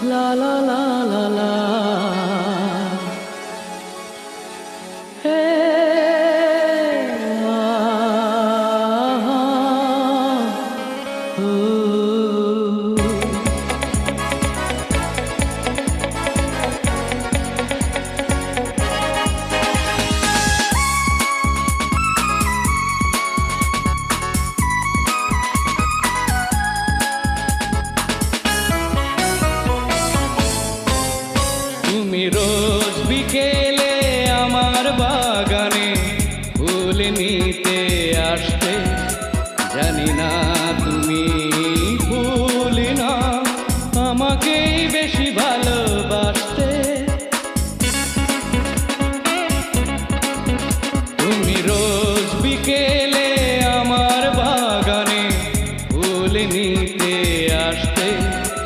লা লা লা লা লা হে আ ও তুমি রোজ বিকেলে আমার বাগানে ফুল নিতে আসতে, জানি না তুমি ফুল না আমাকে